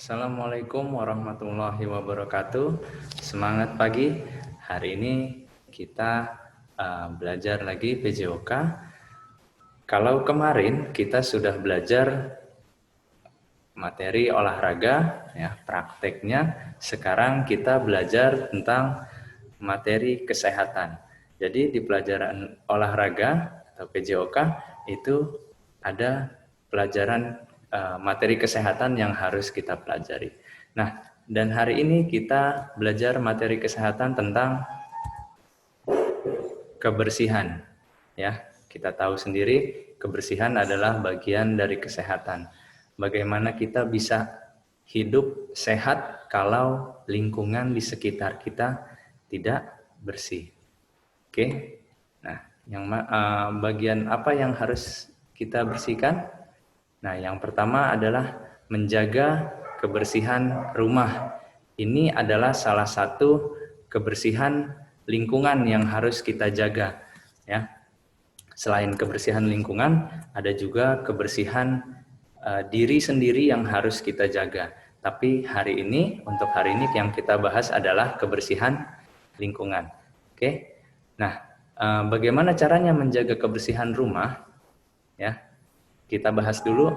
Assalamualaikum warahmatullahi wabarakatuh. Semangat pagi. Hari ini kita belajar lagi PJOK. Kalau kemarin kita sudah belajar materi olahraga, ya, prakteknya. Sekarang kita belajar tentang materi kesehatan. Jadi di pelajaran olahraga atau PJOK itu ada pelajaran materi kesehatan yang harus kita pelajari. Nah, dan hari ini kita belajar materi kesehatan tentang kebersihan. Ya, kita tahu sendiri kebersihan adalah bagian dari kesehatan. Bagaimana kita bisa hidup sehat kalau lingkungan di sekitar kita tidak bersih. Oke. Nah, bagian apa yang harus kita bersihkan? Nah, yang pertama adalah menjaga kebersihan rumah. Ini adalah salah satu kebersihan lingkungan yang harus kita jaga, ya. Selain kebersihan lingkungan, ada juga kebersihan diri sendiri yang harus kita jaga. Tapi untuk hari ini yang kita bahas adalah kebersihan lingkungan. Oke. Nah, bagaimana caranya menjaga kebersihan rumah? Ya, kita bahas dulu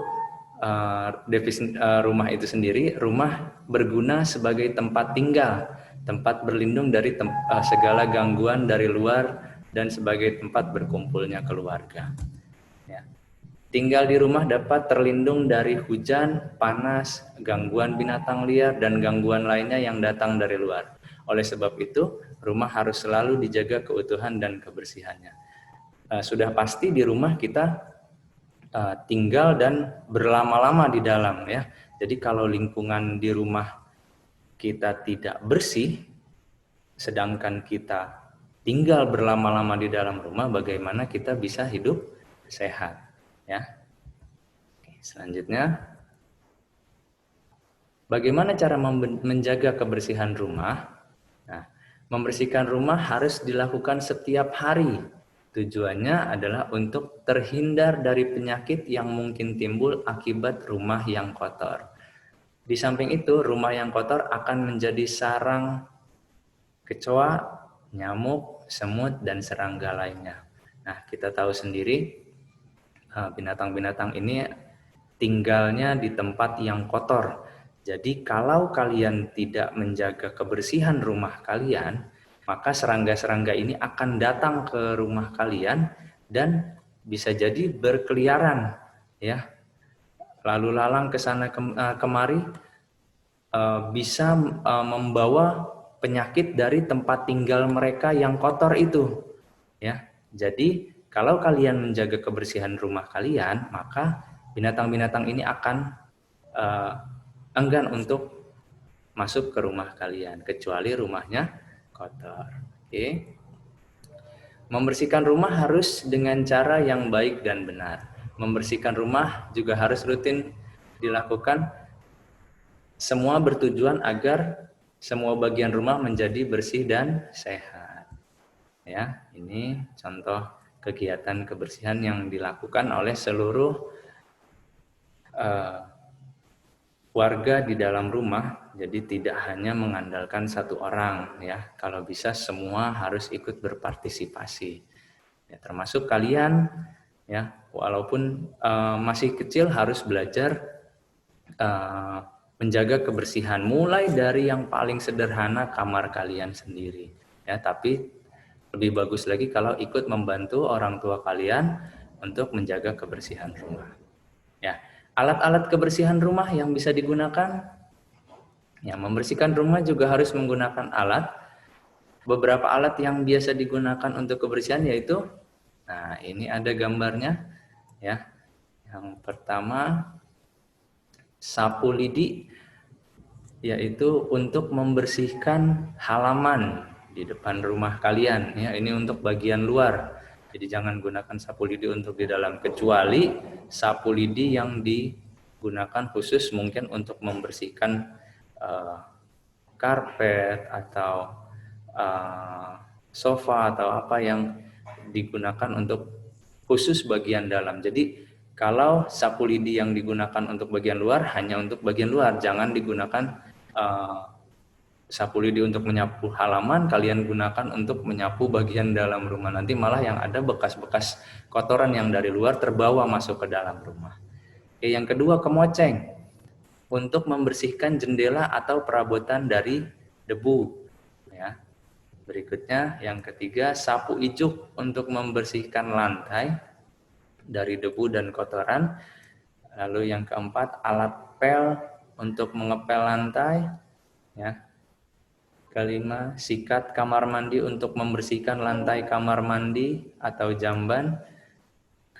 definisi rumah itu sendiri. Rumah berguna sebagai tempat tinggal, tempat berlindung dari segala gangguan dari luar, dan sebagai tempat berkumpulnya keluarga. Ya. Tinggal di rumah dapat terlindung dari hujan, panas, gangguan binatang liar, dan gangguan lainnya yang datang dari luar. Oleh sebab itu, rumah harus selalu dijaga keutuhan dan kebersihannya. Sudah pasti di rumah kita tinggal dan berlama-lama di dalam, ya. Jadi kalau lingkungan di rumah kita tidak bersih, sedangkan kita tinggal berlama-lama di dalam rumah, bagaimana kita bisa hidup sehat, ya. Oke, selanjutnya, bagaimana cara menjaga kebersihan rumah? Nah, membersihkan rumah harus dilakukan setiap hari. Tujuannya adalah untuk terhindar dari penyakit yang mungkin timbul akibat rumah yang kotor. Di samping itu, rumah yang kotor akan menjadi sarang kecoa, nyamuk, semut, dan serangga lainnya. Nah, kita tahu sendiri binatang-binatang ini tinggalnya di tempat yang kotor. Jadi kalau kalian tidak menjaga kebersihan rumah kalian, maka serangga-serangga ini akan datang ke rumah kalian dan bisa jadi berkeliaran, ya, lalu lalang ke sana kemari, bisa membawa penyakit dari tempat tinggal mereka yang kotor itu, ya. Jadi kalau kalian menjaga kebersihan rumah kalian, maka binatang-binatang ini akan enggan untuk masuk ke rumah kalian, kecuali rumahnya kotor. Oke. Membersihkan rumah harus dengan cara yang baik dan benar. Membersihkan rumah juga harus rutin dilakukan. Semua bertujuan agar semua bagian rumah menjadi bersih dan sehat. Ya, ini contoh kegiatan kebersihan yang dilakukan oleh seluruh warga di dalam rumah. Jadi tidak hanya mengandalkan satu orang, ya. Kalau bisa semua harus ikut berpartisipasi, ya, termasuk kalian, ya. Walaupun masih kecil harus belajar menjaga kebersihan, mulai dari yang paling sederhana kamar kalian sendiri, ya. Tapi lebih bagus lagi kalau ikut membantu orang tua kalian untuk menjaga kebersihan rumah, ya. Alat-alat kebersihan rumah yang bisa digunakan, ya, membersihkan rumah juga harus menggunakan alat. Beberapa alat yang biasa digunakan untuk kebersihan yaitu, nah, ini ada gambarnya, ya. Yang pertama, sapu lidi, yaitu untuk membersihkan halaman di depan rumah kalian, ya. Ini untuk bagian luar. Jadi jangan gunakan sapu lidi untuk di dalam, kecuali sapu lidi yang digunakan khusus mungkin untuk membersihkan karpet atau sofa atau apa yang digunakan untuk khusus bagian dalam. Jadi Kalau sapu lidi yang digunakan untuk bagian luar hanya untuk bagian luar, jangan digunakan sapu lidi untuk menyapu halaman, kalian gunakan untuk menyapu bagian dalam rumah. Nanti malah yang ada bekas-bekas kotoran yang dari luar terbawa masuk ke dalam rumah. Oke, yang kedua, kemoceng untuk membersihkan jendela atau perabotan dari debu. Ya. Berikutnya, yang ketiga, sapu ijuk untuk membersihkan lantai dari debu dan kotoran. Lalu yang keempat, alat pel untuk mengepel lantai. Ya. Kelima, sikat kamar mandi untuk membersihkan lantai kamar mandi atau jamban.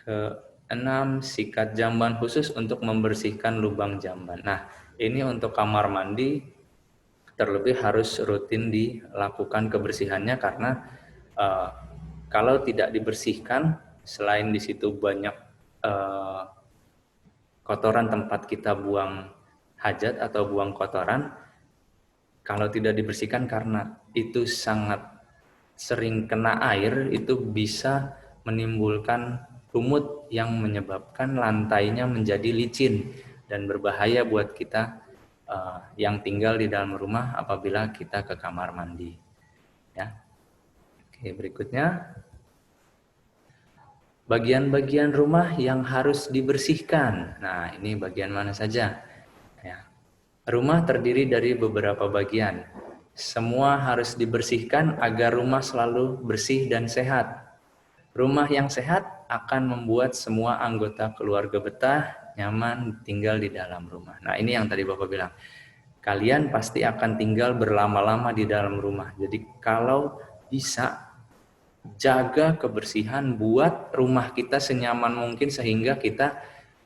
Keenam, sikat jamban khusus untuk membersihkan lubang jamban. Nah, ini untuk kamar mandi terlebih harus rutin dilakukan kebersihannya karena kalau tidak dibersihkan, selain di situ banyak kotoran tempat kita buang hajat atau buang kotoran, kalau tidak dibersihkan karena itu sangat sering kena air, itu bisa menimbulkan lumut yang menyebabkan lantainya menjadi licin dan berbahaya buat kita yang tinggal di dalam rumah apabila kita ke kamar mandi. Ya. Oke, berikutnya bagian-bagian rumah yang harus dibersihkan. Nah, ini bagian mana saja? Ya. Rumah terdiri dari beberapa bagian. Semua harus dibersihkan agar rumah selalu bersih dan sehat. Rumah yang sehat akan membuat semua anggota keluarga betah, nyaman tinggal di dalam rumah. Nah, ini yang tadi Bapak bilang. Kalian pasti akan tinggal berlama-lama di dalam rumah. Jadi kalau bisa jaga kebersihan, buat rumah kita senyaman mungkin sehingga kita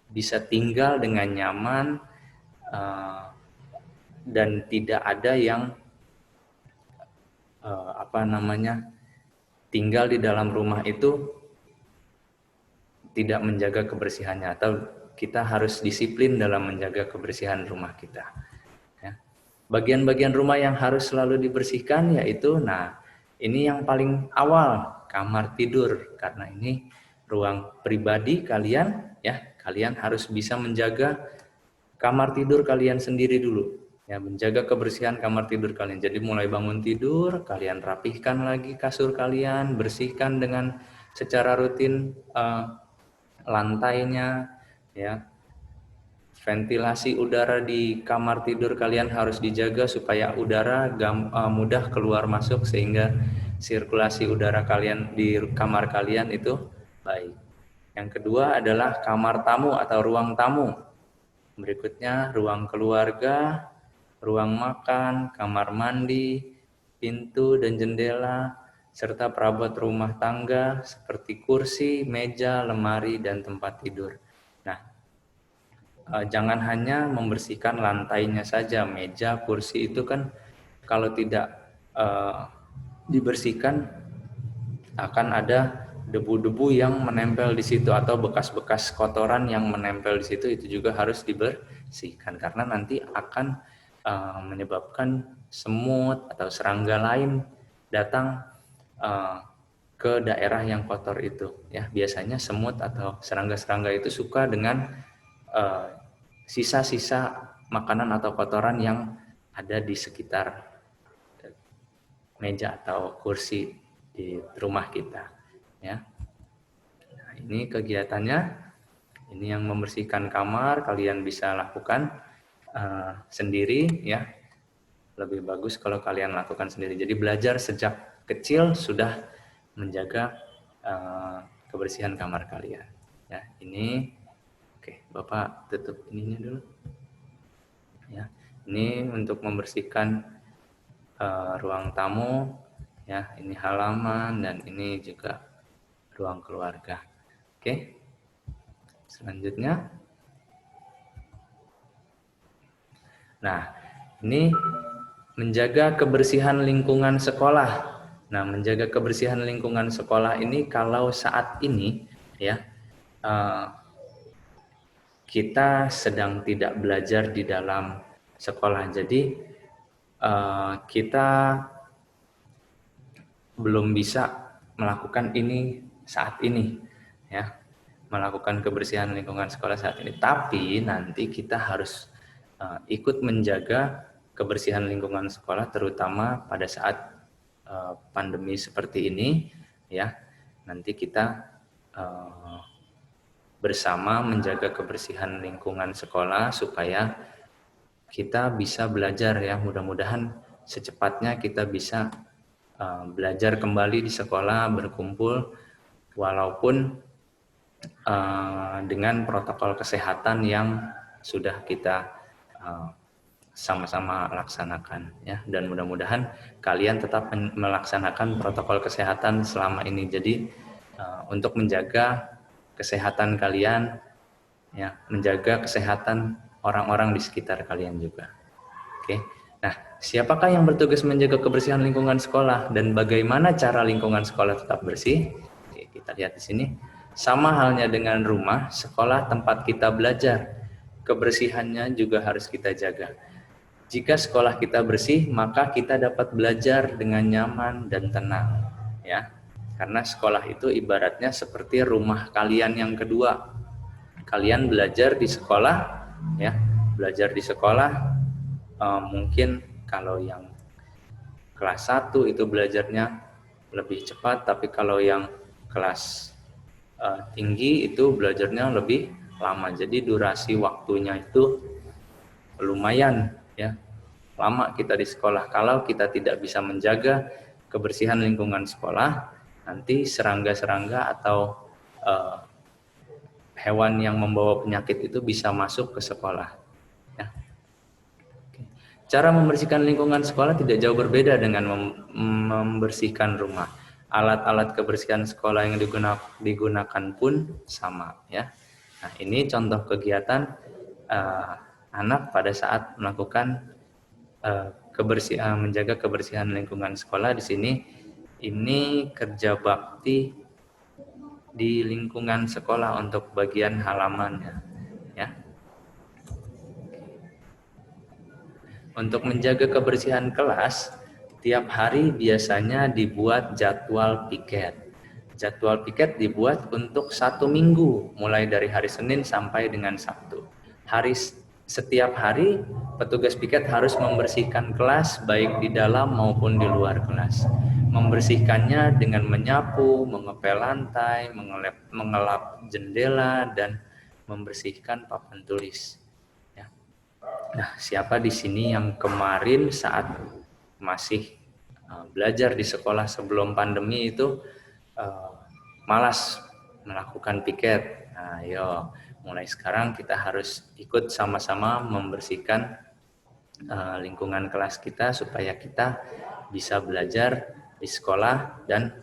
bisa tinggal dengan nyaman dan tidak ada yang tinggal di dalam rumah itu tidak menjaga kebersihannya, atau kita harus disiplin dalam menjaga kebersihan rumah kita. Ya. Bagian-bagian rumah yang harus selalu dibersihkan yaitu, ini yang paling awal, kamar tidur, karena ini ruang pribadi kalian, ya. Kalian harus bisa menjaga kamar tidur kalian sendiri dulu. Ya, menjaga kebersihan kamar tidur kalian. Jadi mulai bangun tidur, kalian rapihkan lagi kasur kalian, bersihkan dengan secara rutin lantainya, ya. Ventilasi udara di kamar tidur kalian harus dijaga supaya udara mudah keluar masuk sehingga sirkulasi udara kalian di kamar kalian itu baik. Yang kedua adalah kamar tamu atau ruang tamu. Berikutnya ruang keluarga, ruang makan, kamar mandi, pintu dan jendela, serta perabot rumah tangga seperti kursi, meja, lemari, dan tempat tidur. Nah, jangan hanya membersihkan lantainya saja, meja, kursi itu kan kalau tidak dibersihkan akan ada debu-debu yang menempel di situ atau bekas-bekas kotoran yang menempel di situ, itu juga harus dibersihkan karena nanti akan menyebabkan semut atau serangga lain datang ke daerah yang kotor itu. Ya, biasanya semut atau serangga-serangga itu suka dengan sisa-sisa makanan atau kotoran yang ada di sekitar meja atau kursi di rumah kita. Ya. Nah, ini kegiatannya, ini yang membersihkan kamar kalian bisa lakukan sendiri, ya. Lebih bagus kalau kalian lakukan sendiri. Jadi belajar sejak kecil sudah menjaga kebersihan kamar kalian. Ya, ini oke, Bapak tutup ininya dulu. Ya, ini untuk membersihkan ruang tamu, ya. Ini halaman dan ini juga ruang keluarga. Oke. Selanjutnya. Nah, ini menjaga kebersihan lingkungan sekolah. Nah, menjaga kebersihan lingkungan sekolah ini kalau saat ini, ya, kita sedang tidak belajar di dalam sekolah. Jadi kita belum bisa melakukan ini saat ini, ya. melakukan kebersihan lingkungan sekolah saat ini. Tapi nanti kita harus ikut menjaga kebersihan lingkungan sekolah, terutama pada saat pandemi seperti ini, ya. Nanti kita bersama menjaga kebersihan lingkungan sekolah supaya kita bisa belajar, ya. Mudah-mudahan secepatnya kita bisa belajar kembali di sekolah, berkumpul, walaupun dengan protokol kesehatan yang sudah kita sama-sama laksanakan, ya. Dan mudah-mudahan kalian tetap melaksanakan protokol kesehatan selama ini. Jadi untuk menjaga kesehatan kalian, ya, menjaga kesehatan orang-orang di sekitar kalian juga. Oke. Nah, siapakah yang bertugas menjaga kebersihan lingkungan sekolah dan bagaimana cara lingkungan sekolah tetap bersih? Oke, kita lihat di sini. Sama halnya dengan rumah, sekolah tempat kita belajar, kebersihannya juga harus kita jaga. Jika sekolah kita bersih, maka kita dapat belajar dengan nyaman dan tenang, ya. Karena sekolah itu ibaratnya seperti rumah kalian yang kedua. Kalian belajar di sekolah, ya, belajar di sekolah. Mungkin kalau yang kelas 1 itu belajarnya lebih cepat, tapi kalau yang kelas tinggi itu belajarnya lebih lama. Jadi durasi waktunya itu lumayan, ya, lama kita di sekolah. Kalau kita tidak bisa menjaga kebersihan lingkungan sekolah, nanti serangga-serangga atau hewan yang membawa penyakit itu bisa masuk ke sekolah, ya. Cara membersihkan lingkungan sekolah tidak jauh berbeda dengan membersihkan rumah. Alat-alat kebersihan sekolah yang digunakan pun sama, ya. Nah, ini contoh kegiatan anak pada saat melakukan kebersihan, menjaga kebersihan lingkungan sekolah. Di sini ini kerja bakti di lingkungan sekolah untuk bagian halamannya, ya. Untuk menjaga kebersihan kelas, tiap hari biasanya dibuat jadwal piket. Jadwal piket dibuat untuk 1 minggu, mulai dari hari Senin sampai dengan Sabtu. Setiap hari, petugas piket harus membersihkan kelas, baik di dalam maupun di luar kelas. Membersihkannya dengan menyapu, mengepel lantai, mengelap jendela, dan membersihkan papan tulis. Nah, siapa di sini yang kemarin saat masih belajar di sekolah sebelum pandemi itu malas melakukan piket? Nah, ayo, mulai sekarang kita harus ikut sama-sama membersihkan lingkungan kelas kita supaya kita bisa belajar di sekolah dan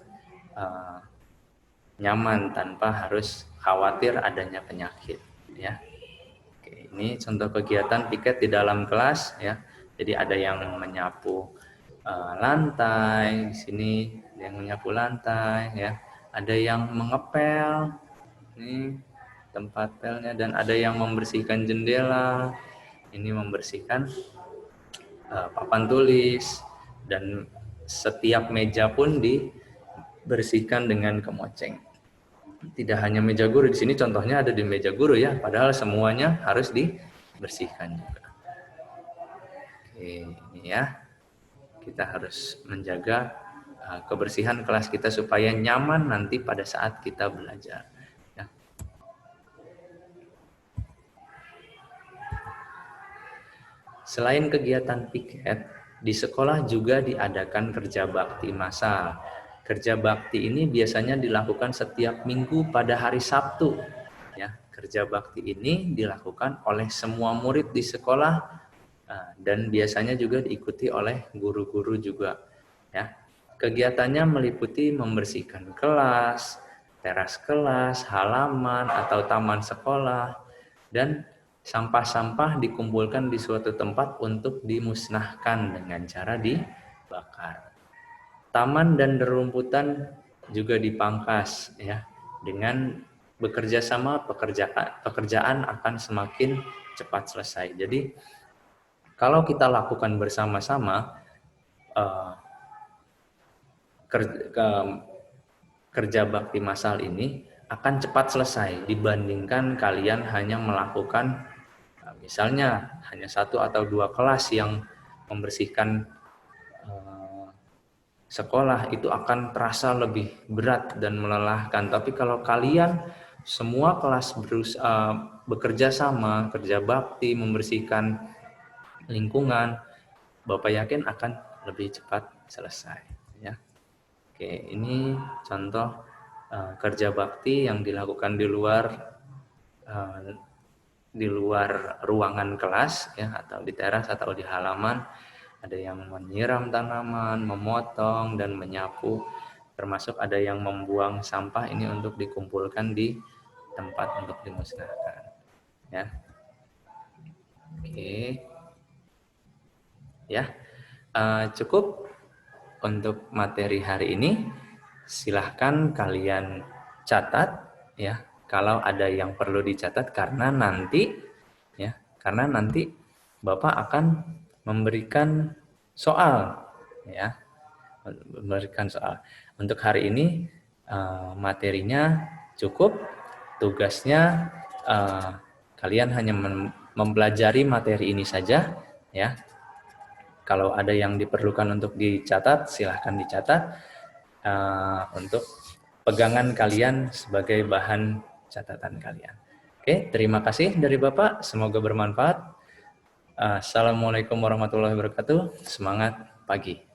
nyaman tanpa harus khawatir adanya penyakit, ya. Ini contoh kegiatan piket di dalam kelas, ya. Jadi ada yang menyapu lantai, di sini ada yang menyapu lantai, ya. Ada yang mengepel, ini tempat pelnya, dan ada yang membersihkan jendela, ini membersihkan papan tulis, dan setiap meja pun dibersihkan dengan kemoceng. Tidak hanya meja guru, di sini contohnya ada di meja guru, ya, padahal semuanya harus dibersihkan juga. Oke, ini ya, kita harus menjaga kebersihan kelas kita supaya nyaman nanti pada saat kita belajar, ya. Selain kegiatan piket, di sekolah juga diadakan kerja bakti massal. Kerja bakti ini biasanya dilakukan setiap minggu pada hari Sabtu, ya. Kerja bakti ini dilakukan oleh semua murid di sekolah dan biasanya juga diikuti oleh guru-guru juga, ya. Kegiatannya meliputi membersihkan kelas, teras kelas, halaman atau taman sekolah, dan sampah-sampah dikumpulkan di suatu tempat untuk dimusnahkan dengan cara dibakar. Taman dan rerumputan juga dipangkas, ya. Dengan bekerja sama, pekerjaan akan semakin cepat selesai. Jadi kalau kita lakukan bersama-sama kerja bakti massal ini, akan cepat selesai dibandingkan kalian hanya melakukan misalnya hanya 1 atau 2 kelas yang membersihkan sekolah, itu akan terasa lebih berat dan melelahkan. Tapi kalau kalian semua kelas bekerja sama, kerja bakti, membersihkan lingkungan, Bapak yakin akan lebih cepat selesai. Ya. Oke, ini contoh kerja bakti yang dilakukan di luar ruangan kelas, ya, atau di teras atau di halaman. Ada yang menyiram tanaman, memotong dan menyapu, termasuk ada yang membuang sampah ini untuk dikumpulkan di tempat untuk dimusnahkan. Ya, oke, ya, cukup untuk materi hari ini. Silahkan kalian catat, ya, kalau ada yang perlu dicatat karena nanti Bapak akan memberikan soal, ya, memberikan soal. Untuk hari ini materinya cukup, tugasnya kalian hanya mempelajari materi ini saja, ya. Kalau ada yang diperlukan untuk dicatat, silahkan dicatat untuk pegangan kalian sebagai bahan catatan kalian. Oke, terima kasih dari Bapak, semoga bermanfaat. Assalamualaikum warahmatullahi wabarakatuh. Semangat pagi.